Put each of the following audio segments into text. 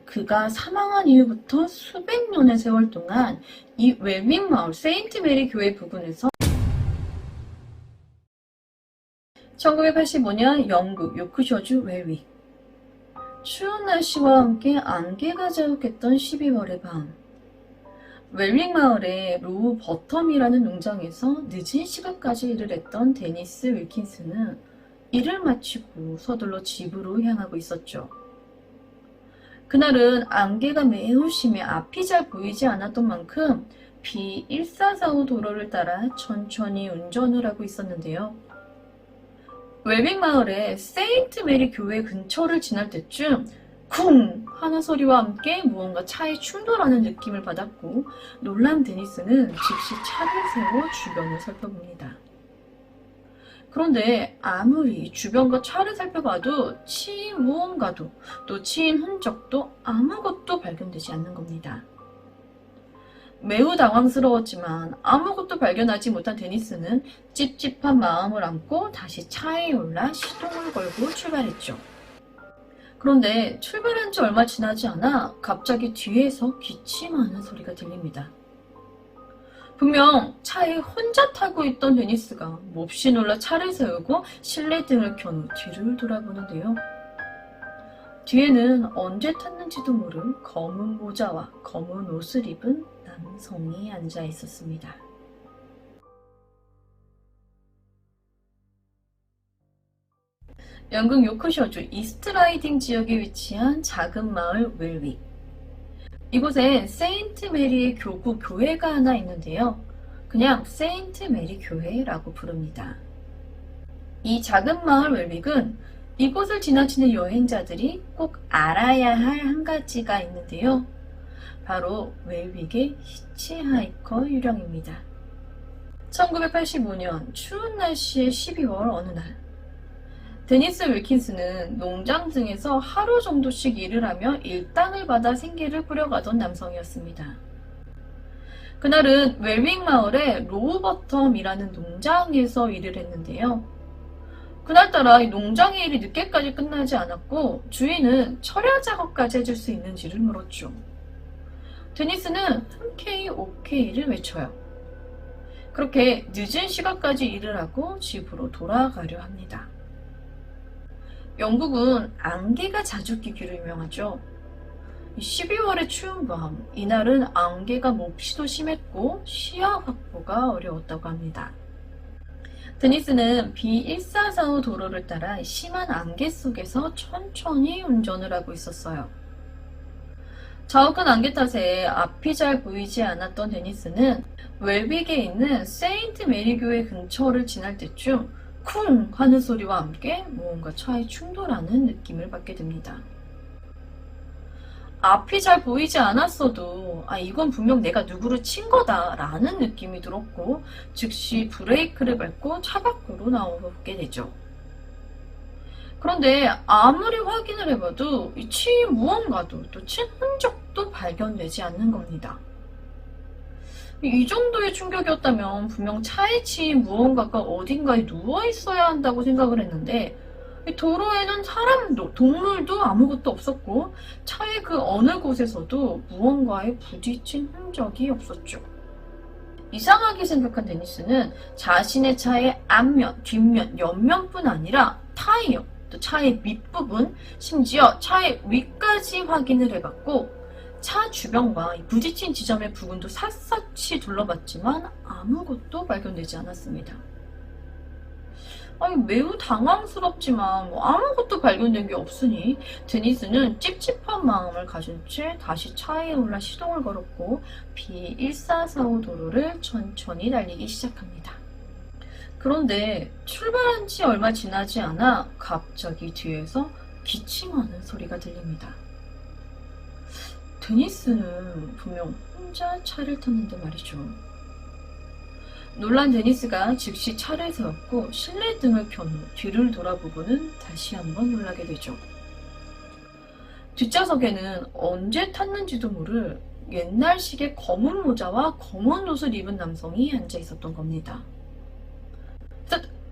그가 사망한 이후부터 수백 년의 세월 동안 이 웰빙 마을 세인트 메리 교회 부근에서 1985년 영국 요크셔주 웰윅. 추운 날씨와 함께 안개가 자욱했던 12월의 밤. 웰윅 마을의 로우 버텀이라는 농장에서 늦은 시간까지 일을 했던 데니스 윌킨스는 일을 마치고 서둘러 집으로 향하고 있었죠. 그날은 안개가 매우 심해 앞이 잘 보이지 않았던 만큼 B1445 도로를 따라 천천히 운전을 하고 있었는데요. 웰빙 마을의 세인트 메리 교회 근처를 지날 때쯤 쿵 하는 소리와 함께 무언가 차에 충돌하는 느낌을 받았고 놀란 데니스는 즉시 차를 세워 주변을 살펴봅니다. 그런데 아무리 주변과 차를 살펴봐도 치인 무언가도 또 치인 흔적도 아무것도 발견되지 않는 겁니다. 매우 당황스러웠지만 아무것도 발견하지 못한 데니스는 찝찝한 마음을 안고 다시 차에 올라 시동을 걸고 출발했죠. 그런데 출발한 지 얼마 지나지 않아 갑자기 뒤에서 기침하는 소리가 들립니다. 분명 차에 혼자 타고 있던 데니스가 몹시 놀라 차를 세우고 실내등을 켠 후 뒤를 돌아보는데요. 뒤에는 언제 탔는지도 모른 검은 모자와 검은 옷을 입은 남성이 앉아 있었습니다. 영국 요크셔주 이스트라이딩 지역에 위치한 작은 마을 웰윅. 이곳에 세인트 메리의 교구 교회가 하나 있는데요. 그냥 세인트 메리 교회라고 부릅니다. 이 작은 마을 웰윅은 이곳을 지나치는 여행자들이 꼭 알아야 할 한 가지가 있는데요. 바로 웰윅의 히치하이커 유령입니다. 1985년 추운 날씨의 12월 어느 날, 데니스 윌킨스는 농장 등에서 하루 정도씩 일을 하며 일당을 받아 생계를 꾸려가던 남성이었습니다. 그날은 웰윅 마을의 로우버텀이라는 농장에서 일을 했는데요. 그날따라 이 농장의 일이 늦게까지 끝나지 않았고 주인은 철야 작업까지 해줄 수 있는지를 물었죠. 데니스는 흔쾌히 오케이를 외쳐요. 그렇게 늦은 시간까지 일을 하고 집으로 돌아가려 합니다. 영국은 안개가 자주 끼기로 유명하죠. 12월의 추운 밤, 이날은 안개가 몹시도 심했고 시야 확보가 어려웠다고 합니다. 데니스는 B1445 도로를 따라 심한 안개 속에서 천천히 운전을 하고 있었어요. 자욱한 안개 탓에 앞이 잘 보이지 않았던 데니스는 웰빅에 있는 세인트 메리 교회 근처를 지날 때쯤 쿵 하는 소리와 함께 무언가 차에 충돌하는 느낌을 받게 됩니다. 앞이 잘 보이지 않았어도 이건 분명 내가 누구를 친 거다 라는 느낌이 들었고 즉시 브레이크를 밟고 차 밖으로 나오게 되죠. 그런데 아무리 확인을 해봐도 이 치인 무언가도 또 친 흔적도 발견되지 않는 겁니다. 이 정도의 충격이었다면 분명 차에 치인 무언가가 어딘가에 누워있어야 한다고 생각을 했는데 도로에는 사람도 동물도 아무것도 없었고 차의 그 어느 곳에서도 무언가에 부딪힌 흔적이 없었죠. 이상하게 생각한 데니스는 자신의 차의 앞면, 뒷면, 옆면뿐 아니라 타이어, 또 차의 밑부분, 심지어 차의 위까지 확인을 해봤고 차 주변과 부딪힌 지점의 부근도 샅샅이 둘러봤지만 아무것도 발견되지 않았습니다. 매우 당황스럽지만 아무것도 발견된 게 없으니 데니스는 찝찝한 마음을 가진 채 다시 차에 올라 시동을 걸었고 B1445 도로를 천천히 달리기 시작합니다. 그런데 출발한 지 얼마 지나지 않아 갑자기 뒤에서 기침하는 소리가 들립니다. 데니스는 분명 혼자 차를 탔는데 말이죠. 놀란 데니스가 즉시 차를 세웠고 실내등을 켠 후 뒤를 돌아보고는 다시 한번 놀라게 되죠. 뒷좌석에는 언제 탔는지도 모를 옛날식의 검은 모자와 검은 옷을 입은 남성이 앉아 있었던 겁니다.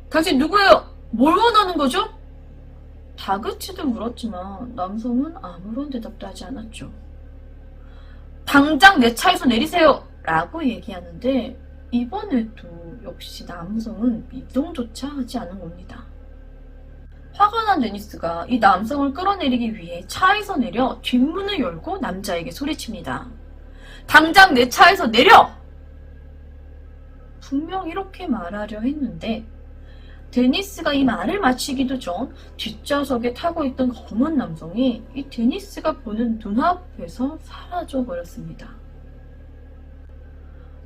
당신 누구예요? 뭘 원하는 거죠? 다그치듯 물었지만 남성은 아무런 대답도 하지 않았죠. 당장 내 차에서 내리세요! 라고 얘기하는데 이번에도 역시 남성은 미동조차 하지 않은 겁니다. 화가 난 데니스가 이 남성을 끌어내리기 위해 차에서 내려 뒷문을 열고 남자에게 소리칩니다. 당장 내 차에서 내려! 분명 이렇게 말하려 했는데 데니스가 이 말을 마치기도 전 뒷좌석에 타고 있던 검은 남성이 이 데니스가 보는 눈앞에서 사라져 버렸습니다.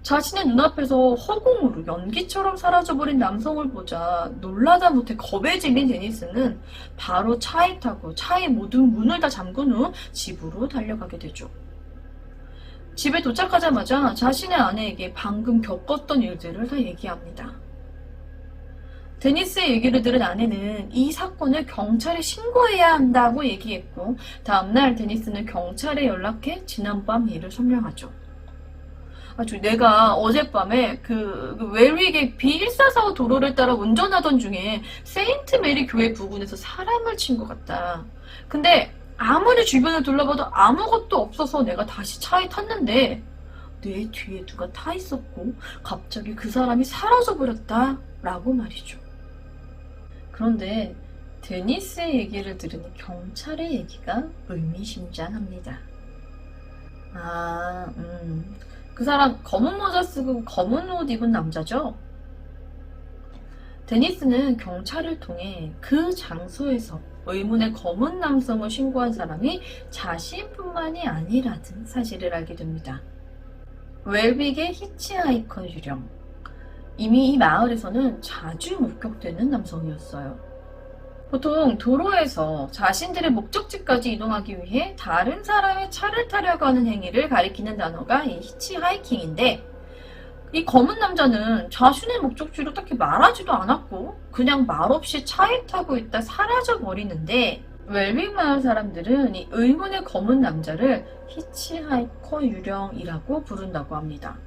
자신의 눈앞에서 허공으로 연기처럼 사라져버린 남성을 보자 놀라다 못해 겁에 질린 데니스는 바로 차에 타고 차의 모든 문을 다 잠근 후 집으로 달려가게 되죠. 집에 도착하자마자 자신의 아내에게 방금 겪었던 일들을 다 얘기합니다. 데니스의 얘기를 들은 아내는 이 사건을 경찰에 신고해야 한다고 얘기했고 다음날 데니스는 경찰에 연락해 지난밤 일을 설명하죠. 내가 어젯밤에 그 웰윅의 B1445 도로를 따라 운전하던 중에 세인트 메리 교회 부근에서 사람을 친 것 같다. 근데 아무리 주변을 둘러봐도 아무것도 없어서 내가 다시 차에 탔는데 내 뒤에 누가 타 있었고 갑자기 그 사람이 사라져버렸다 라고 말이죠. 그런데 데니스의 얘기를 들으니 경찰의 얘기가 의미심장합니다. 그 사람 검은 모자 쓰고 검은 옷 입은 남자죠? 데니스는 경찰을 통해 그 장소에서 의문의 검은 남성을 신고한 사람이 자신뿐만이 아니라는 사실을 알게 됩니다. 웰빅의 히치하이커 유령. 이미 이 마을에서는 자주 목격되는 남성이었어요. 보통 도로에서 자신들의 목적지까지 이동하기 위해 다른 사람의 차를 타려고 하는 행위를 가리키는 단어가 이 히치하이킹인데 이 검은 남자는 자신의 목적지를 딱히 말하지도 않았고 그냥 말없이 차에 타고 있다 사라져 버리는데 웰빅 마을 사람들은 이 의문의 검은 남자를 히치하이커 유령이라고 부른다고 합니다.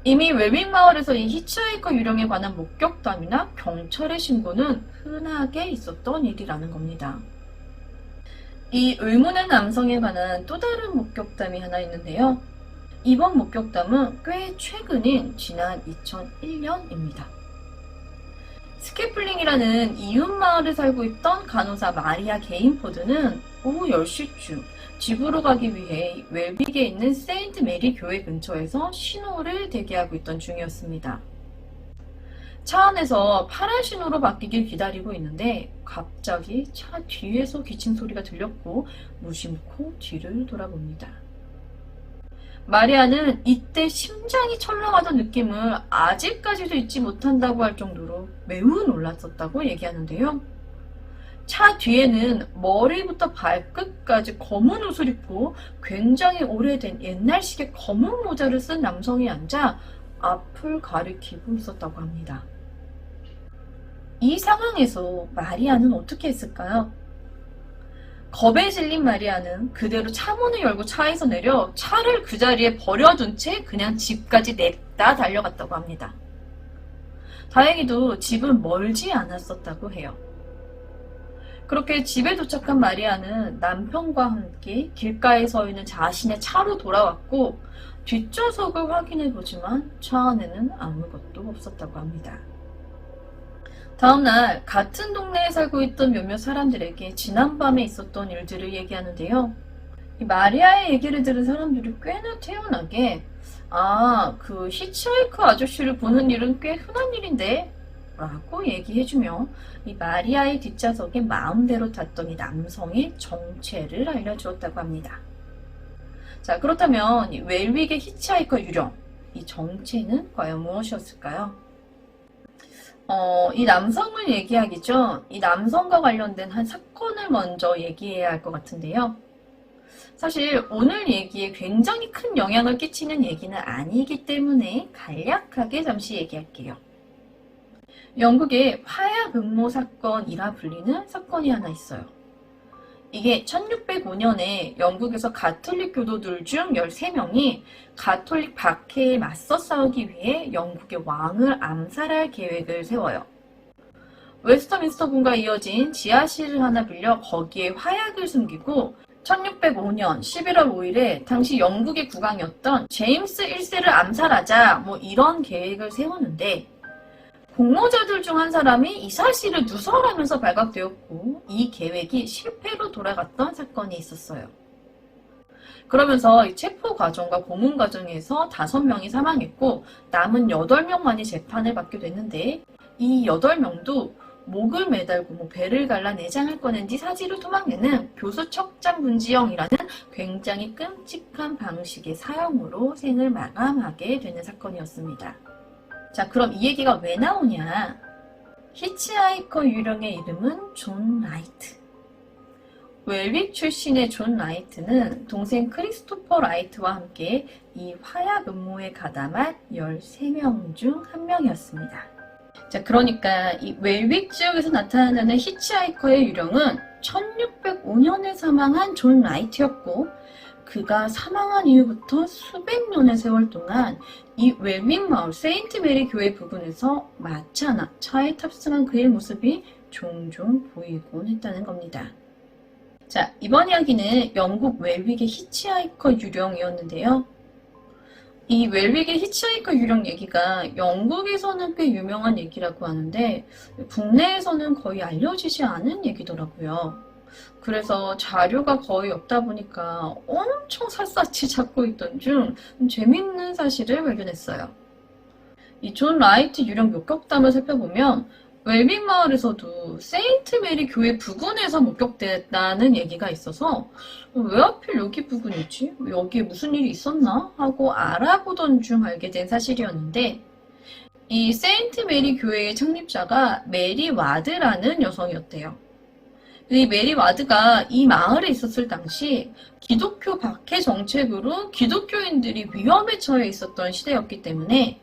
이미 웰빅 마을에서 이 히치하이커 유령에 관한 목격담이나 경찰의 신고는 흔하게 있었던 일이라는 겁니다. 이 의문의 남성에 관한 또 다른 목격담이 하나 있는데요. 이번 목격담은 꽤 최근인 지난 2001년입니다. 스케플링이라는 이웃 마을에 살고 있던 간호사 마리아 게인포드는 오후 10시쯤 집으로 가기 위해 웰빅에 있는 세인트 메리 교회 근처에서 신호를 대기하고 있던 중이었습니다. 차 안에서 파란 신호로 바뀌길 기다리고 있는데 갑자기 차 뒤에서 기침 소리가 들렸고 무심코 뒤를 돌아봅니다. 마리아는 이때 심장이 철렁하던 느낌을 아직까지도 잊지 못한다고 할 정도로 매우 놀랐었다고 얘기하는데요. 차 뒤에는 머리부터 발끝까지 검은 옷을 입고 굉장히 오래된 옛날식의 검은 모자를 쓴 남성이 앉아 앞을 가리키고 있었다고 합니다. 이 상황에서 마리아는 어떻게 했을까요? 겁에 질린 마리아는 그대로 차문을 열고 차에서 내려 차를 그 자리에 버려둔 채 그냥 집까지 냅다 달려갔다고 합니다. 다행히도 집은 멀지 않았었다고 해요. 그렇게 집에 도착한 마리아는 남편과 함께 길가에 서 있는 자신의 차로 돌아왔고 뒷좌석을 확인해보지만 차 안에는 아무것도 없었다고 합니다. 다음날 같은 동네에 살고 있던 몇몇 사람들에게 지난밤에 있었던 일들을 얘기하는데요. 이 마리아의 얘기를 들은 사람들이 꽤나 태연하게 그 히치하이커 아저씨를 보는 일은 꽤 흔한 일인데 라고 얘기해주며 이 마리아의 뒷좌석에 마음대로 탔던 이 남성의 정체를 알려주었다고 합니다. 자, 그렇다면 이 웰윅의 히치하이커 유령, 이 정체는 과연 무엇이었을까요? 이 남성을 얘기하기 전 이 남성과 관련된 한 사건을 먼저 얘기해야 할 것 같은데요. 사실 오늘 얘기에 굉장히 큰 영향을 끼치는 얘기는 아니기 때문에 간략하게 잠시 얘기할게요. 영국의 화약 음모 사건이라 불리는 사건이 하나 있어요. 이게 1605년에 영국에서 가톨릭 교도들 중 13명이 가톨릭 박해에 맞서 싸우기 위해 영국의 왕을 암살할 계획을 세워요. 웨스터민스터 궁과 이어진 지하실을 하나 빌려 거기에 화약을 숨기고 1605년 11월 5일에 당시 영국의 국왕이었던 제임스 1세를 암살하자 뭐 이런 계획을 세우는데 공모자들 중 한 사람이 이 사실을 누설하면서 발각되었고 이 계획이 실패로 돌아갔던 사건이 있었어요. 그러면서 이 체포 과정과 고문 과정에서 5명이 사망했고 남은 8명만이 재판을 받게 됐는데 이 8명도 목을 매달고 배를 갈라 내장을 꺼낸 뒤 사지로 도망내는 교수 척장분지형이라는 굉장히 끔찍한 방식의 사형으로 생을 마감하게 되는 사건이었습니다. 자, 그럼 이 얘기가 왜 나오냐? 히치하이커 유령의 이름은 존 라이트. 웰윅 출신의 존 라이트는 동생 크리스토퍼 라이트와 함께 이 화약 음모에 가담한 13명 중 한 명이었습니다. 자, 그러니까 이 웰윅 지역에서 나타나는 히치하이커의 유령은 1605년에 사망한 존 라이트였고 그가 사망한 이후부터 수백 년의 세월 동안 이 웰윅 마을 세인트 메리 교회 부근에서 마치 하나 차에 탑승한 그의 모습이 종종 보이곤 했다는 겁니다. 자, 이번 이야기는 영국 웰윅의 히치하이커 유령이었는데요. 이 웰윅의 히치하이커 유령 얘기가 영국에서는 꽤 유명한 얘기라고 하는데 국내에서는 거의 알려지지 않은 얘기더라고요. 그래서 자료가 거의 없다 보니까 엄청 샅샅이 찾고 있던 중 재밌는 사실을 발견했어요. 이 존 라이트 유령 목격담을 살펴보면 웰윅 마을에서도 세인트 메리 교회 부근에서 목격됐다는 얘기가 있어서 왜 하필 여기 부근이지? 여기에 무슨 일이 있었나? 하고 알아보던 중 알게 된 사실이었는데 이 세인트 메리 교회의 창립자가 메리 와드라는 여성이었대요. 이 메리 와드가 이 마을에 있었을 당시 기독교 박해 정책으로 기독교인들이 위험에 처해 있었던 시대였기 때문에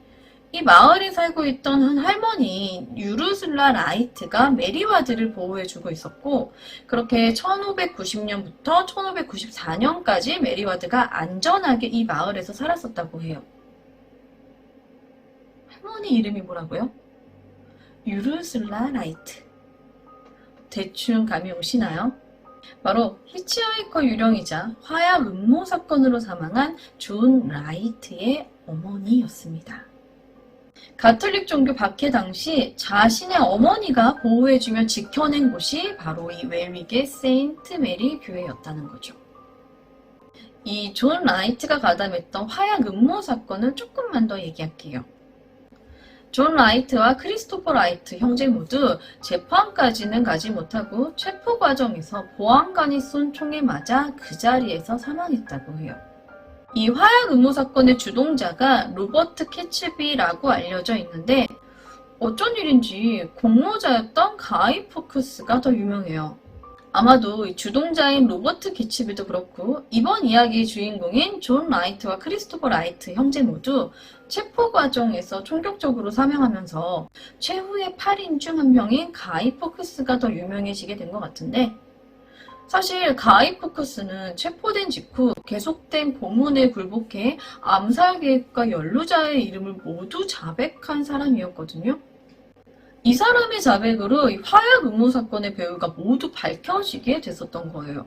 이 마을에 살고 있던 한 할머니 유르슬라 라이트가 메리 와드를 보호해주고 있었고 그렇게 1590년부터 1594년까지 메리 와드가 안전하게 이 마을에서 살았었다고 해요. 할머니 이름이 뭐라고요? 유르슬라 라이트. 대충 감이 오시나요? 바로 히치하이커 유령이자 화약 음모 사건으로 사망한 존 라이트의 어머니였습니다. 가톨릭 종교 박해 당시 자신의 어머니가 보호해주며 지켜낸 곳이 바로 이 웰윅의 세인트 메리 교회였다는 거죠. 이 존 라이트가 가담했던 화약 음모 사건을 조금만 더 얘기할게요. 존 라이트와 크리스토퍼 라이트 형제 모두 재판까지는 가지 못하고 체포 과정에서 보안관이 쏜 총에 맞아 그 자리에서 사망했다고 해요. 이 화약 음모 사건의 주동자가 로버트 캐츠비라고 알려져 있는데 어쩐 일인지 공모자였던 가이 포크스가 더 유명해요. 아마도 이 주동자인 로버트 캐츠비도 그렇고 이번 이야기의 주인공인 존 라이트와 크리스토퍼 라이트 형제 모두 체포 과정에서 총격적으로 사망하면서 최후의 8인 중 한 명인 가이 포크스가 더 유명해지게 된 것 같은데 사실 가이 포크스는 체포된 직후 계속된 고문에 굴복해 암살 계획과 연루자의 이름을 모두 자백한 사람이었거든요. 이 사람의 자백으로 이 화약 음모 사건의 배후가 모두 밝혀지게 됐었던 거예요.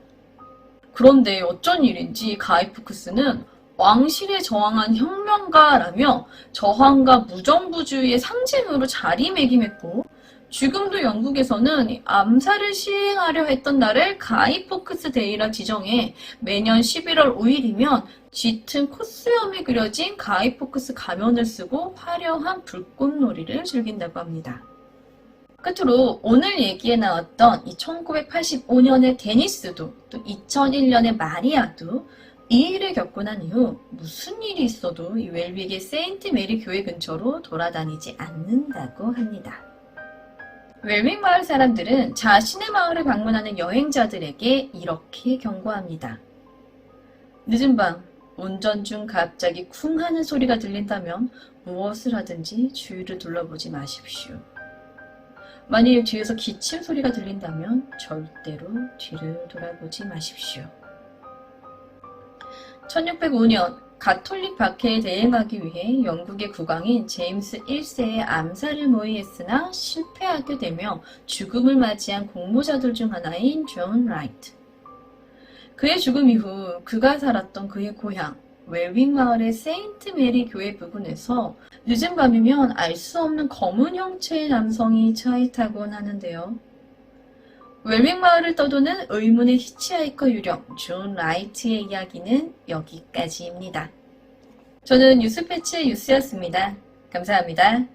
그런데 어쩐 일인지 가이 포크스는 왕실에 저항한 혁명가라며 저항과 무정부주의의 상징으로 자리매김했고 지금도 영국에서는 암살을 시행하려 했던 날을 가이 포크스 데이라 지정해 매년 11월 5일이면 짙은 콧수염이 그려진 가이 포크스 가면을 쓰고 화려한 불꽃놀이를 즐긴다고 합니다. 끝으로 오늘 얘기에 나왔던 이 1985년의 데니스도 또 2001년의 마리아도 이 일을 겪고 난 이후 무슨 일이 있어도 이 웰윅의 세인트 메리 교회 근처로 돌아다니지 않는다고 합니다. 웰윅 마을 사람들은 자신의 마을을 방문하는 여행자들에게 이렇게 경고합니다. 늦은 밤 운전 중 갑자기 쿵 하는 소리가 들린다면 무엇을 하든지 주위를 둘러보지 마십시오. 만일 뒤에서 기침 소리가 들린다면 절대로 뒤를 돌아보지 마십시오. 1605년 가톨릭 박해에 대응하기 위해 영국의 국왕인 제임스 1세의 암살을 모의했으나 실패하게 되며 죽음을 맞이한 공모자들 중 하나인 존 라이트. 그의 죽음 이후 그가 살았던 그의 고향 웰윙 마을의 세인트 메리 교회 부근에서 늦은 밤이면 알 수 없는 검은 형체의 남성이 처있다곤 하는데요. 웰윙 마을을 떠도는 의문의 히치하이커 유령 존 라이트의 이야기는 여기까지입니다. 저는 뉴스패치의 유스였습니다. 감사합니다.